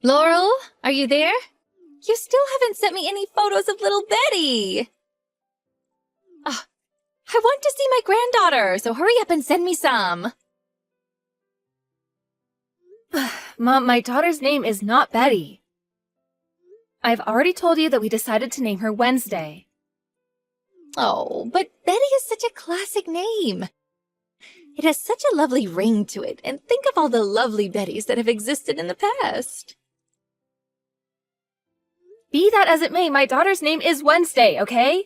Laurel, are you there? You still haven't sent me any photos of little Betty. I want to see my granddaughter, so hurry up and send me some. Mom, my daughter's name is not Betty. I've already told you that we decided to name her Wednesday. Oh, but Betty is such a classic name. It has such a lovely ring to it, and think of all the lovely Bettys that have existed in the past. Be that as it may, my daughter's name is Wednesday, okay?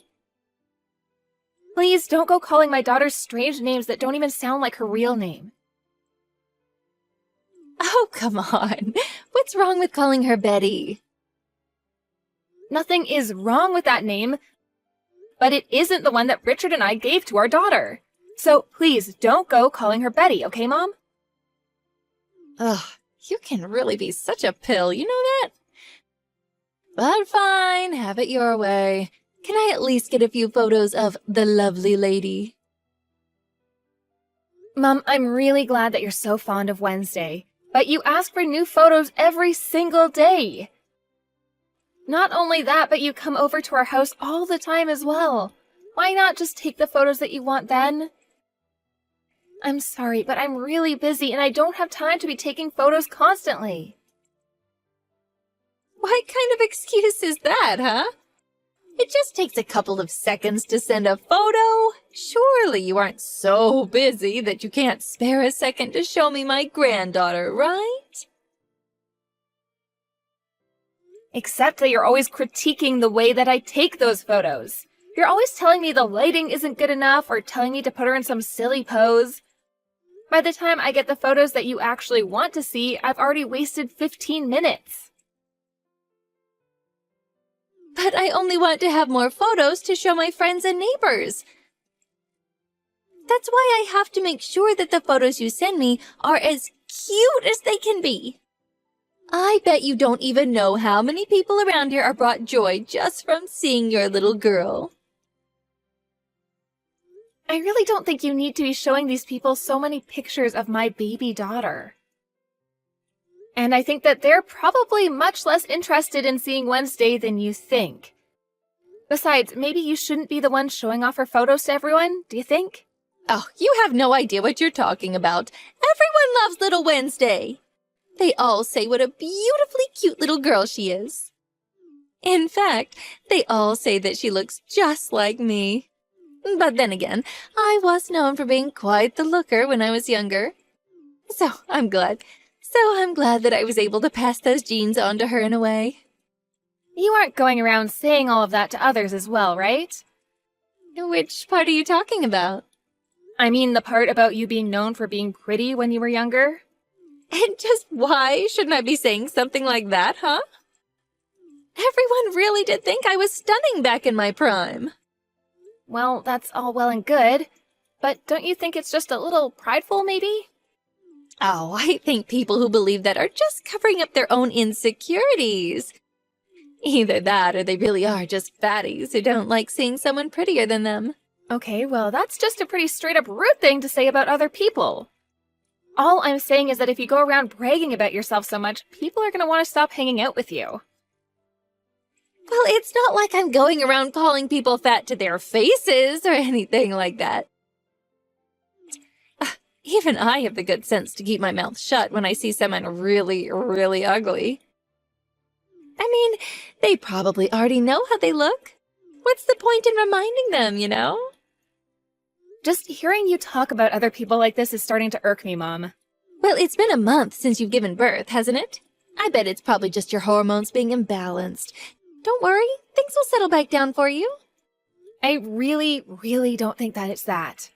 Please don't go calling my daughter strange names that don't even sound like her real name. Oh, come on. What's wrong with calling her Betty? Nothing is wrong with that name, but it isn't the one that Richard and I gave to our daughter. So please don't go calling her Betty, okay, Mom? Ugh, you can really be such a pill, you know that? But fine, have it your way. Can I at least get a few photos of the lovely lady? Mom, I'm really glad that you're so fond of Wednesday, but you ask for new photos every single day. Not only that, but you come over to our house all the time as well. Why not just take the photos that you want then? I'm sorry, but I'm really busy and I don't have time to be taking photos constantly. What kind of excuse is that, huh? It just takes a couple of seconds to send a photo. Surely you aren't so busy that you can't spare a second to show me my granddaughter, right? Except that you're always critiquing the way that I take those photos. You're always telling me the lighting isn't good enough or telling me to put her in some silly pose. By the time I get the photos that you actually want to see, I've already wasted 15 minutes. But I only want to have more photos to show my friends and neighbors. That's why I have to make sure that the photos you send me are as cute as they can be. I bet you don't even know how many people around here are brought joy just from seeing your little girl. I really don't think you need to be showing these people so many pictures of my baby daughter. And I think that they're probably much less interested in seeing Wednesday than you think. Besides, maybe you shouldn't be the one showing off her photos to everyone, do you think? Oh, you have no idea what you're talking about. Everyone loves little Wednesday. They all say what a beautifully cute little girl she is. In fact, they all say that she looks just like me. But then again, I was known for being quite the looker when I was younger. So I'm glad that I was able to pass those genes on to her in a way. You aren't going around saying all of that to others as well, right? Which part are you talking about? I mean the part about you being known for being pretty when you were younger. And just why shouldn't I be saying something like that, huh? Everyone really did think I was stunning back in my prime. Well, that's all well and good, but don't you think it's just a little prideful, maybe? Oh, I think people who believe that are just covering up their own insecurities. Either that or they really are just fatties who don't like seeing someone prettier than them. Okay, well, that's just a pretty straight-up rude thing to say about other people. All I'm saying is that if you go around bragging about yourself so much, people are going to want to stop hanging out with you. Well, it's not like I'm going around calling people fat to their faces or anything like that. Even I have the good sense to keep my mouth shut when I see someone really, really ugly. I mean, they probably already know how they look. What's the point in reminding them, you know? Just hearing you talk about other people like this is starting to irk me, Mom. Well, it's been a month since you've given birth, hasn't it? I bet it's probably just your hormones being imbalanced. Don't worry, things will settle back down for you. I really, really don't think that it's that.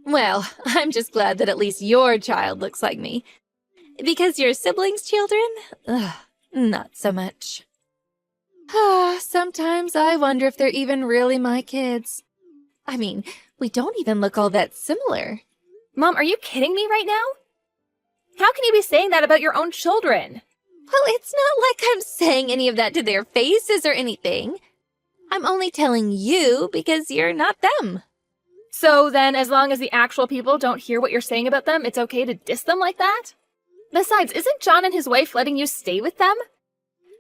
Well, I'm just glad that at least your child looks like me. Because your siblings' children? Ugh, not so much. Sometimes I wonder if they're even really my kids. I mean, we don't even look all that similar. Mom, are you kidding me right now? How can you be saying that about your own children? Well, it's not like I'm saying any of that to their faces or anything. I'm only telling you because you're not them. So then, as long as the actual people don't hear what you're saying about them, it's okay to diss them like that? Besides, isn't John and his wife letting you stay with them?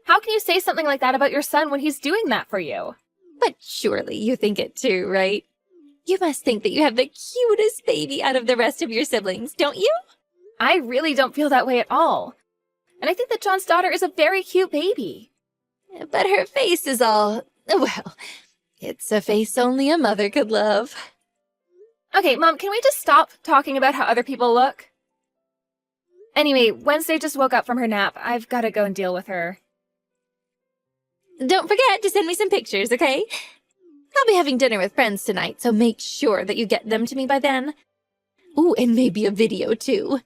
How can you say something like that about your son when he's doing that for you? But surely you think it too, right? You must think that you have the cutest baby out of the rest of your siblings, don't you? I really don't feel that way at all. And I think that John's daughter is a very cute baby. But her face is all, well, it's a face only a mother could love. Okay, Mom, can we just stop talking about how other people look? Anyway, Wednesday just woke up from her nap. I've got to go and deal with her. Don't forget to send me some pictures, okay? I'll be having dinner with friends tonight, so make sure that you get them to me by then. Ooh, and maybe a video, too.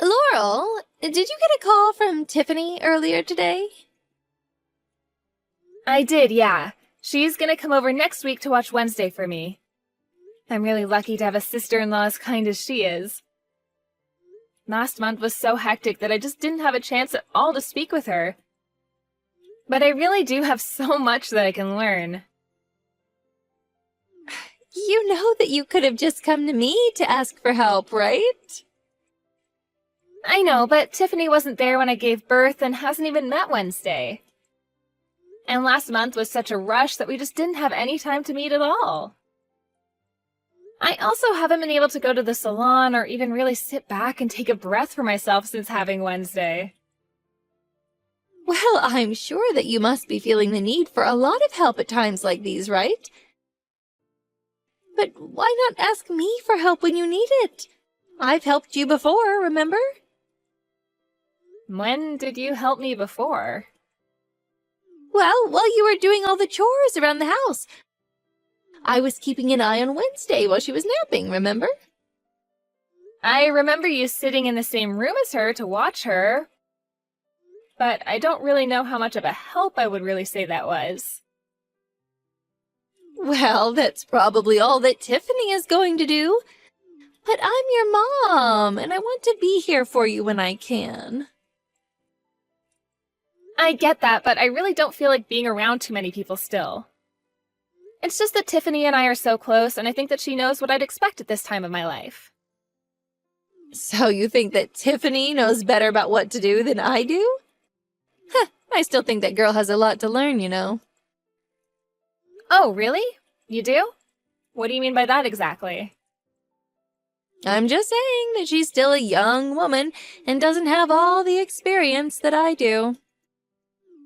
Laurel, did you get a call from Tiffany earlier today? I did, yeah. She's gonna come over next week to watch Wednesday for me. I'm really lucky to have a sister-in-law as kind as she is. Last month was so hectic that I just didn't have a chance at all to speak with her. But I really do have so much that I can learn. You know that you could have just come to me to ask for help, right? I know, but Tiffany wasn't there when I gave birth and hasn't even met Wednesday. And last month was such a rush that we just didn't have any time to meet at all. I also haven't been able to go to the salon or even really sit back and take a breath for myself since having Wednesday. Well, I'm sure that you must be feeling the need for a lot of help at times like these, right? But why not ask me for help when you need it? I've helped you before, remember? When did you help me before? Well, while you were doing all the chores around the house. I was keeping an eye on Wednesday while she was napping, remember? I remember you sitting in the same room as her to watch her, but I don't really know how much of a help I would really say that was. Well, that's probably all that Tiffany is going to do. But I'm your mom, and I want to be here for you when I can. I get that, but I really don't feel like being around too many people still. It's just that Tiffany and I are so close, and I think that she knows what I'd expect at this time of my life. So you think that Tiffany knows better about what to do than I do? Huh, I still think that girl has a lot to learn, you know. Oh, really? You do? What do you mean by that exactly? I'm just saying that she's still a young woman and doesn't have all the experience that I do.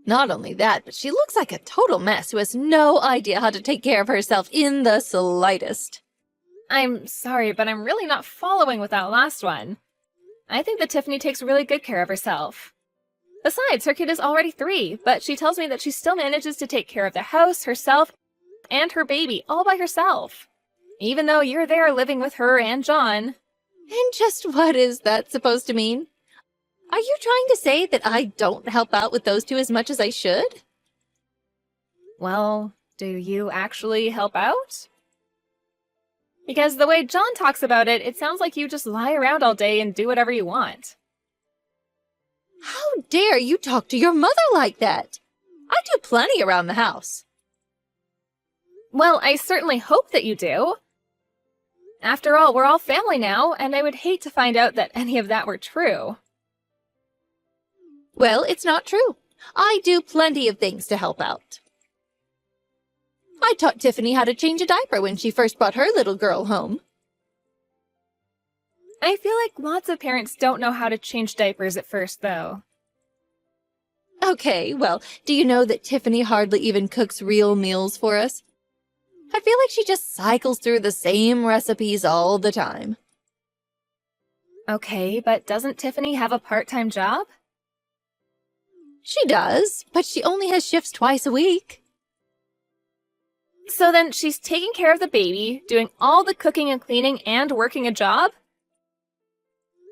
Not only that, but she looks like a total mess who has no idea how to take care of herself in the slightest. I'm sorry, but I'm really not following with that last one. I think that Tiffany takes really good care of herself. Besides, her kid is already 3, but she tells me that she still manages to take care of the house, herself, and her baby all by herself. Even though you're there living with her and John. And just what is that supposed to mean? Are you trying to say that I don't help out with those two as much as I should? Well, do you actually help out? Because the way John talks about it, it sounds like you just lie around all day and do whatever you want. How dare you talk to your mother like that? I do plenty around the house. Well, I certainly hope that you do. After all, we're all family now, and I would hate to find out that any of that were true. Well, it's not true. I do plenty of things to help out. I taught Tiffany how to change a diaper when she first brought her little girl home. I feel like lots of parents don't know how to change diapers at first, though. Okay, well, do you know that Tiffany hardly even cooks real meals for us? I feel like she just cycles through the same recipes all the time. Okay, but doesn't Tiffany have a part-time job? She does, but she only has shifts twice a week. So then she's taking care of the baby, doing all the cooking and cleaning, and working a job?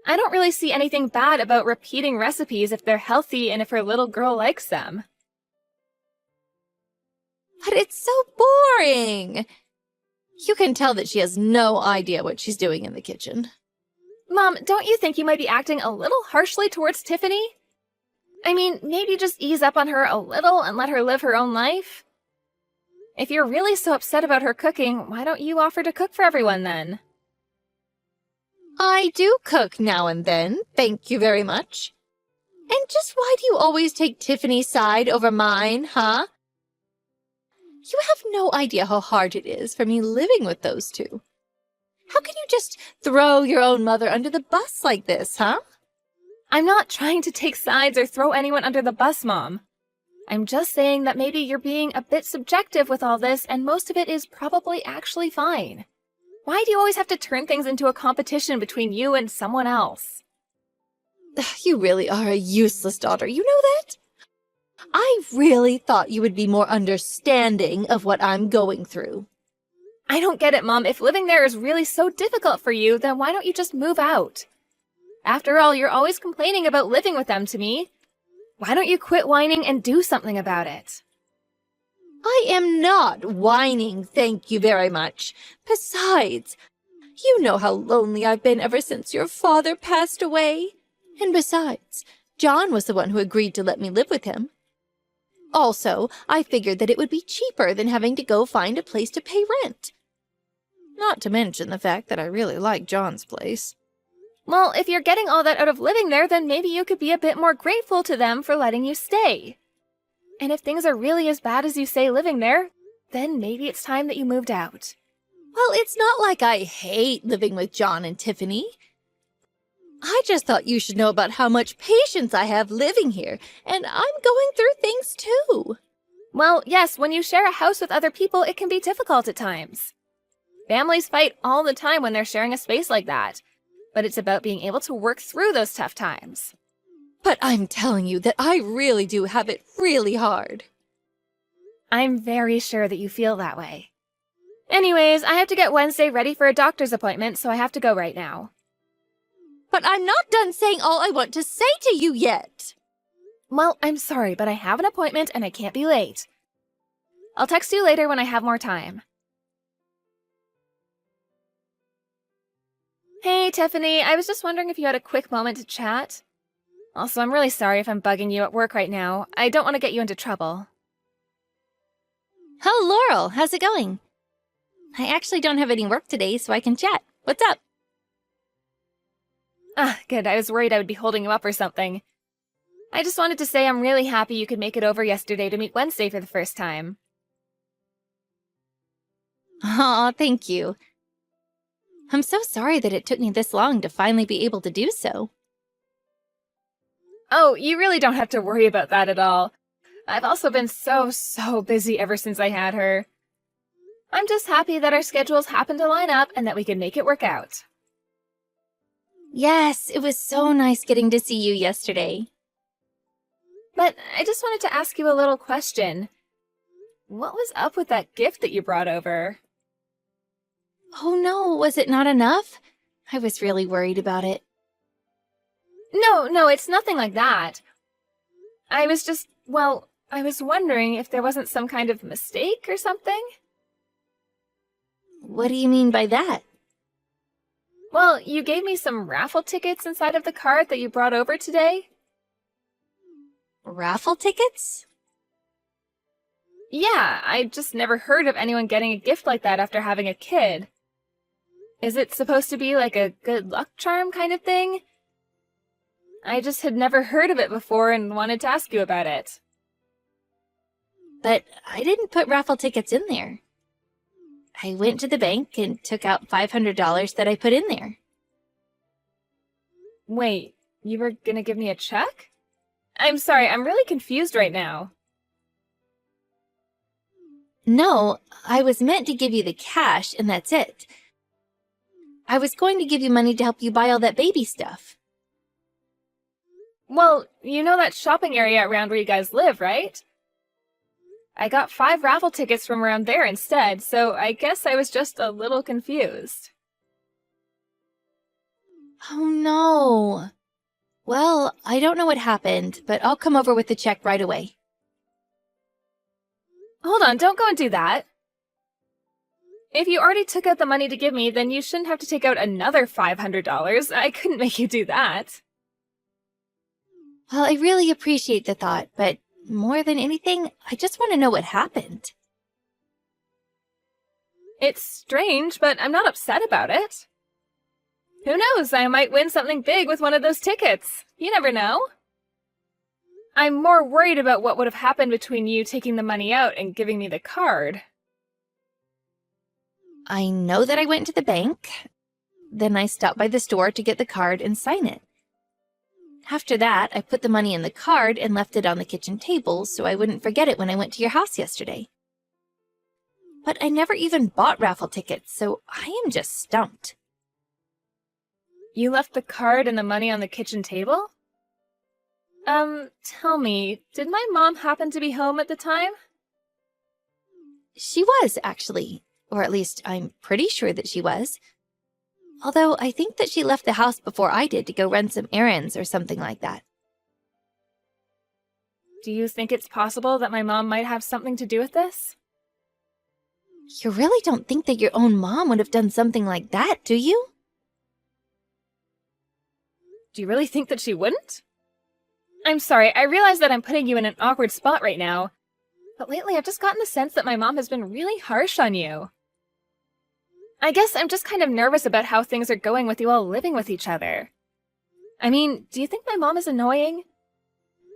I don't really see anything bad about repeating recipes if they're healthy and if her little girl likes them. But it's so boring. You can tell that she has no idea what she's doing in the kitchen. Mom, don't you think you might be acting a little harshly towards Tiffany? I mean, maybe just ease up on her a little and let her live her own life? If you're really so upset about her cooking, why don't you offer to cook for everyone then? I do cook now and then, thank you very much. And just why do you always take Tiffany's side over mine, huh? You have no idea how hard it is for me living with those two. How can you just throw your own mother under the bus like this, huh? I'm not trying to take sides or throw anyone under the bus, Mom. I'm just saying that maybe you're being a bit subjective with all this, and most of it is probably actually fine. Why do you always have to turn things into a competition between you and someone else? You really are a useless daughter, you know that? I really thought you would be more understanding of what I'm going through. I don't get it, Mom. If living there is really so difficult for you, then why don't you just move out? After all, you're always complaining about living with them to me. Why don't you quit whining and do something about it? I am not whining, thank you very much. Besides, you know how lonely I've been ever since your father passed away. And besides, John was the one who agreed to let me live with him. Also, I figured that it would be cheaper than having to go find a place to pay rent. Not to mention the fact that I really like John's place. Well, if you're getting all that out of living there, then maybe you could be a bit more grateful to them for letting you stay. And if things are really as bad as you say living there, then maybe it's time that you moved out. Well, it's not like I hate living with John and Tiffany. I just thought you should know about how much patience I have living here, and I'm going through things too. Well, yes, when you share a house with other people, it can be difficult at times. Families fight all the time when they're sharing a space like that, but it's about being able to work through those tough times. But I'm telling you that I really do have it really hard. I'm very sure that you feel that way. Anyways, I have to get Wednesday ready for a doctor's appointment, so I have to go right now. But I'm not done saying all I want to say to you yet. Well, I'm sorry, but I have an appointment and I can't be late. I'll text you later when I have more time. Hey, Tiffany, I was just wondering if you had a quick moment to chat. Also, I'm really sorry if I'm bugging you at work right now. I don't want to get you into trouble. Oh, Laurel, how's it going? I actually don't have any work today, so I can chat. What's up? Ah, good. I was worried I would be holding you up or something. I just wanted to say I'm really happy you could make it over yesterday to meet Wednesday for the first time. Aw, thank you. I'm so sorry that it took me this long to finally be able to do so. Oh, you really don't have to worry about that at all. I've also been so busy ever since I had her. I'm just happy that our schedules happened to line up and that we could make it work out. Yes, it was so nice getting to see you yesterday. But I just wanted to ask you a little question. What was up with that gift that you brought over? Oh no, was it not enough? I was really worried about it. No, it's nothing like that. I was wondering if there wasn't some kind of mistake or something. What do you mean by that? Well, you gave me some raffle tickets inside of the card that you brought over today. Raffle tickets? Yeah, I just never heard of anyone getting a gift like that after having a kid. Is it supposed to be like a good luck charm kind of thing? I just had never heard of it before and wanted to ask you about it. But I didn't put raffle tickets in there. I went to the bank and took out $500 that I put in there. Wait, you were gonna give me a check? I'm sorry, I'm really confused right now. No, I was meant to give you the cash and that's it. I was going to give you money to help you buy all that baby stuff. Well, you know that shopping area around where you guys live, right? I got 5 raffle tickets from around there instead, so I guess I was just a little confused. Oh no. Well, I don't know what happened, but I'll come over with the check right away. Hold on, don't go and do that. If you already took out the money to give me, then you shouldn't have to take out another $500. I couldn't make you do that. Well, I really appreciate the thought, but more than anything, I just want to know what happened. It's strange, but I'm not upset about it. Who knows, I might win something big with one of those tickets. You never know. I'm more worried about what would have happened between you taking the money out and giving me the card. I know that I went to the bank. Then I stopped by the store to get the card and sign it. After that, I put the money in the card and left it on the kitchen table so I wouldn't forget it when I went to your house yesterday. But I never even bought raffle tickets, so I am just stumped. You left the card and the money on the kitchen table? Tell me, did my mom happen to be home at the time? She was, actually. Or at least I'm pretty sure that she was. Although I think that she left the house before I did to go run some errands or something like that. Do you think it's possible that my mom might have something to do with this? You really don't think that your own mom would have done something like that, do you? Do you really think that she wouldn't? I'm sorry, I realize that I'm putting you in an awkward spot right now, but lately I've just gotten the sense that my mom has been really harsh on you. I guess I'm just kind of nervous about how things are going with you all living with each other. I mean, do you think my mom is annoying?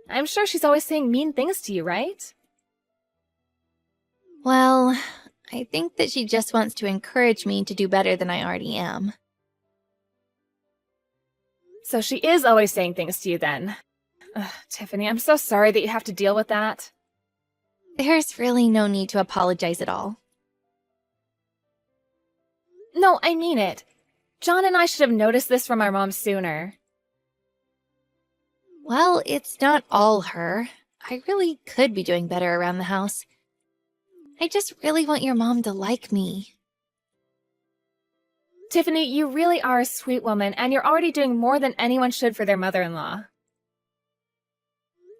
I'm sure she's always saying mean things to you, right? Well, I think that she just wants to encourage me to do better than I already am. So she is always saying things to you then. Ugh, Tiffany, I'm so sorry that you have to deal with that. There's really no need to apologize at all. No, I mean it. John and I should have noticed this from our mom sooner. Well, it's not all her. I really could be doing better around the house. I just really want your mom to like me. Tiffany, you really are a sweet woman, and you're already doing more than anyone should for their mother-in-law.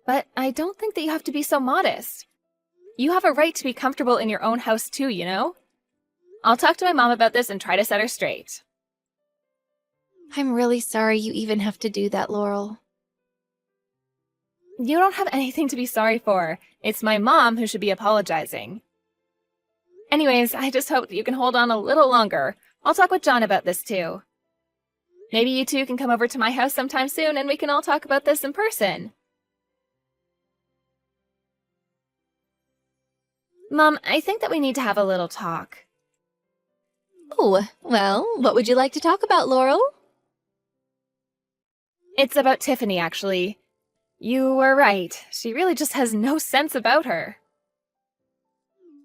But I don't think that you have to be so modest. You have a right to be comfortable in your own house too, you know? I'll talk to my mom about this and try to set her straight. I'm really sorry you even have to do that, Laurel. You don't have anything to be sorry for. It's my mom who should be apologizing. Anyways, I just hope that you can hold on a little longer. I'll talk with John about this too. Maybe you two can come over to my house sometime soon and we can all talk about this in person. Mom, I think that we need to have a little talk. Oh, well, what would you like to talk about, Laurel? It's about Tiffany, actually. You were right. She really just has no sense about her.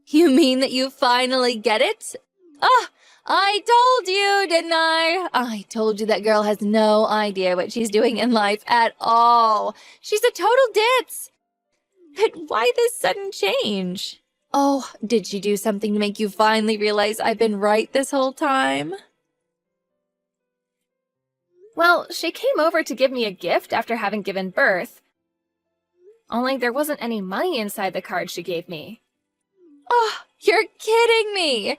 You mean that you finally get it? Ah, I told you, didn't I? I told you that girl has no idea what she's doing in life at all. She's a total ditz. But why this sudden change? Oh, did she do something to make you finally realize I've been right this whole time? Well, she came over to give me a gift after having given birth. Only there wasn't any money inside the card she gave me. Oh, you're kidding me!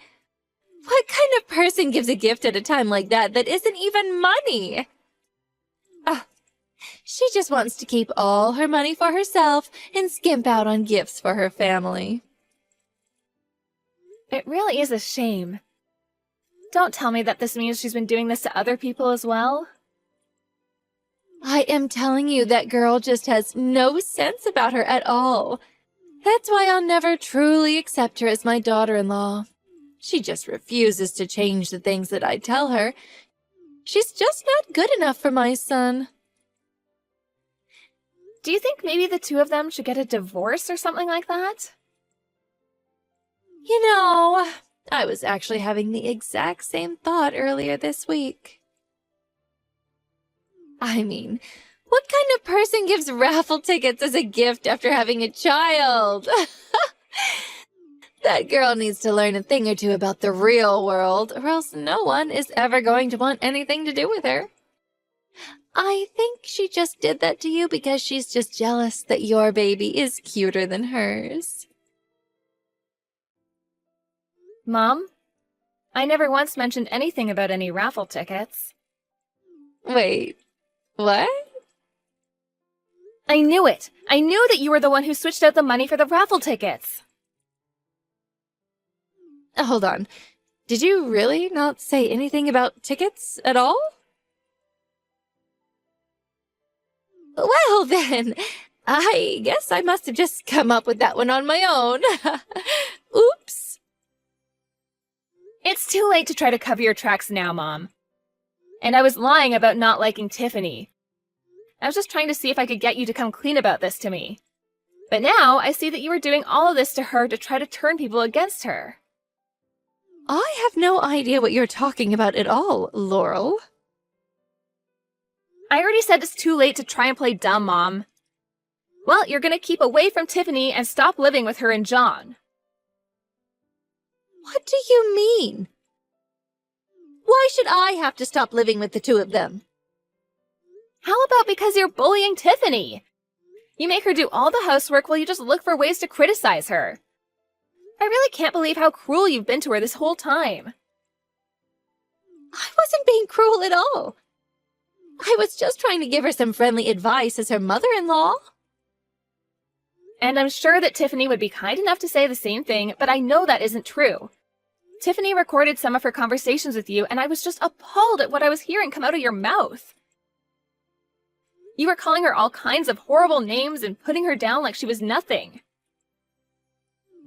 What kind of person gives a gift at a time like that isn't even money? She just wants to keep all her money for herself and skimp out on gifts for her family. It really is a shame. Don't tell me that this means she's been doing this to other people as well. I am telling you, that girl just has no sense about her at all. That's why I'll never truly accept her as my daughter-in-law. She just refuses to change the things that I tell her. She's just not good enough for my son. Do you think maybe the two of them should get a divorce or something like that? You know, I was actually having the exact same thought earlier this week. I mean, what kind of person gives raffle tickets as a gift after having a child? That girl needs to learn a thing or two about the real world, or else no one is ever going to want anything to do with her. I think she just did that to you because she's just jealous that your baby is cuter than hers. Mom, I never once mentioned anything about any raffle tickets. Wait, what? I knew it! I knew that you were the one who switched out the money for the raffle tickets! Hold on. Did you really not say anything about tickets at all? Well, then, I guess I must have just come up with that one on my own. Oops. It's too late to try to cover your tracks now, Mom. And I was lying about not liking Tiffany. I was just trying to see if I could get you to come clean about this to me. But now I see that you were doing all of this to her to try to turn people against her. I have no idea what you're talking about at all, Laurel. I already said it's too late to try and play dumb, Mom. Well, you're gonna keep away from Tiffany and stop living with her and John. What do you mean? Why should I have to stop living with the two of them? How about because you're bullying Tiffany? You make her do all the housework while you just look for ways to criticize her. I really can't believe how cruel you've been to her this whole time. I wasn't being cruel at all. I was just trying to give her some friendly advice as her mother-in-law. And I'm sure that Tiffany would be kind enough to say the same thing, but I know that isn't true. Tiffany recorded some of her conversations with you, and I was just appalled at what I was hearing come out of your mouth. You were calling her all kinds of horrible names and putting her down like she was nothing.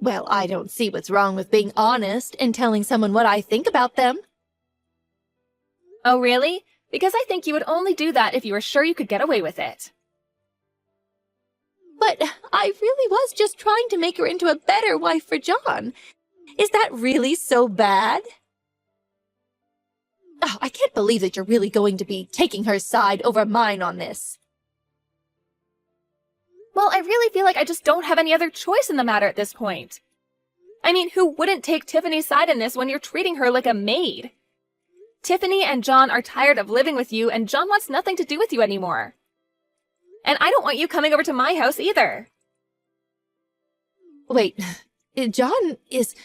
Well, I don't see what's wrong with being honest and telling someone what I think about them. Oh, really? Because I think you would only do that if you were sure you could get away with it. But I really was just trying to make her into a better wife for John. Is that really so bad? Oh, I can't believe that you're really going to be taking her side over mine on this. Well, I really feel like I just don't have any other choice in the matter at this point. I mean, who wouldn't take Tiffany's side in this when you're treating her like a maid? Tiffany and John are tired of living with you, and John wants nothing to do with you anymore. And I don't want you coming over to my house either. Wait, John is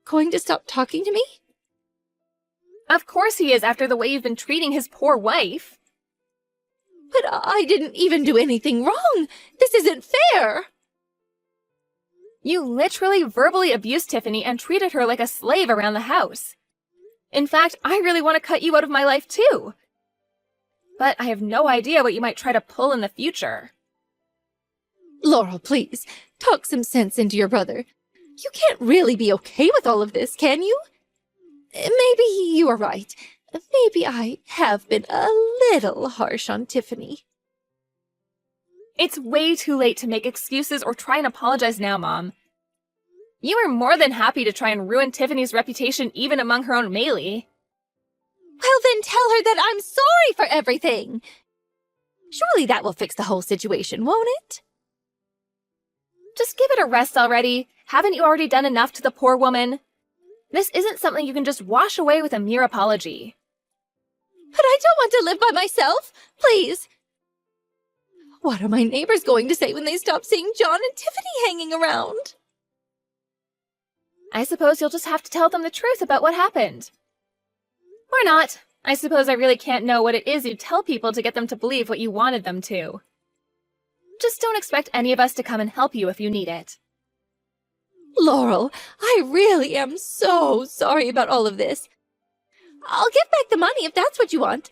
going to stop talking to me? Of course he is, after the way you've been treating his poor wife. But I didn't even do anything wrong. This isn't fair. You literally verbally abused Tiffany and treated her like a slave around the house. In fact, I really want to cut you out of my life too. But I have no idea what you might try to pull in the future. Laurel, please, talk some sense into your brother. You can't really be okay with all of this, can you? Maybe you are right. Maybe I have been a little harsh on Tiffany. It's way too late to make excuses or try and apologize now, Mom. You are more than happy to try and ruin Tiffany's reputation even among her own melee. Well, then tell her that I'm sorry for everything. Surely that will fix the whole situation, won't it? Just give it a rest already. Haven't you already done enough to the poor woman? This isn't something you can just wash away with a mere apology. But I don't want to live by myself. Please. What are my neighbors going to say when they stop seeing John and Tiffany hanging around? I suppose you'll just have to tell them the truth about what happened. Or not. I suppose I really can't know what it is you tell people to get them to believe what you wanted them to. Just don't expect any of us to come and help you if you need it. Laurel, I really am so sorry about all of this. I'll give back the money if that's what you want.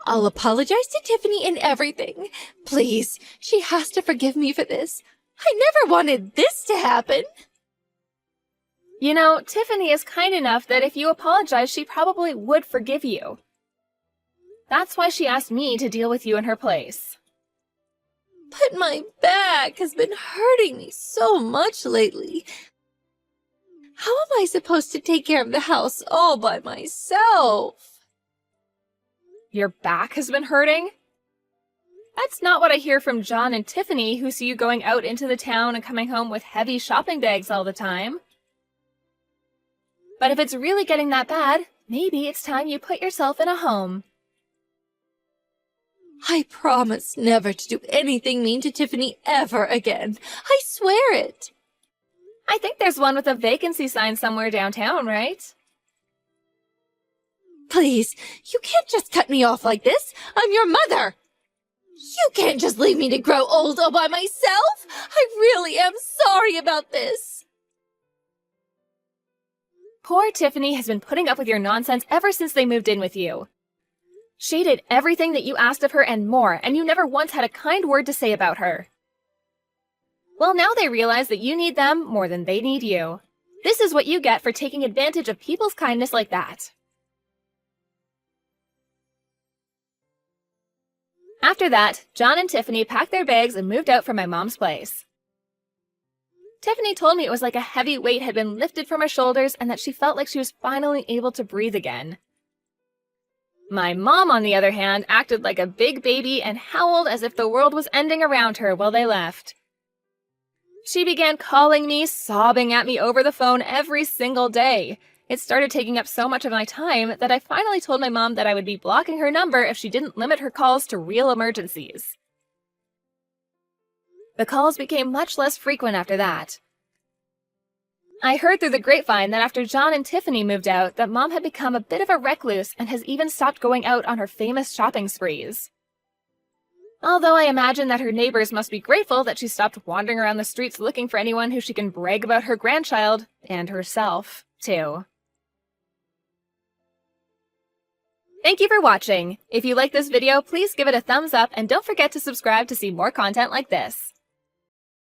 I'll apologize to Tiffany and everything. Please, she has to forgive me for this. I never wanted this to happen. You know, Tiffany is kind enough that if you apologize, she probably would forgive you. That's why she asked me to deal with you in her place. But my back has been hurting me so much lately. How am I supposed to take care of the house all by myself? Your back has been hurting? That's not what I hear from John and Tiffany, who see you going out into the town and coming home with heavy shopping bags all the time. But if it's really getting that bad, maybe it's time you put yourself in a home. I promise never to do anything mean to Tiffany ever again. I swear it. I think there's one with a vacancy sign somewhere downtown, right? Please, you can't just cut me off like this. I'm your mother. You can't just leave me to grow old all by myself. I really am sorry about this. Poor Tiffany has been putting up with your nonsense ever since they moved in with you. She did everything that you asked of her and more, and you never once had a kind word to say about her. Well, now they realize that you need them more than they need you. This is what you get for taking advantage of people's kindness like that. After that, John and Tiffany packed their bags and moved out from my mom's place. Tiffany told me it was like a heavy weight had been lifted from her shoulders and that she felt like she was finally able to breathe again. My mom, on the other hand, acted like a big baby and howled as if the world was ending around her while they left. She began calling me, sobbing at me over the phone every single day. It started taking up so much of my time that I finally told my mom that I would be blocking her number if she didn't limit her calls to real emergencies. The calls became much less frequent after that. I heard through the grapevine that after John and Tiffany moved out, that Mom had become a bit of a recluse and has even stopped going out on her famous shopping sprees. Although I imagine that her neighbors must be grateful that she stopped wandering around the streets looking for anyone who she can brag about her grandchild, and herself, too. Thank you for watching. If you like this video, please give it a thumbs up and don't forget to subscribe to see more content like this.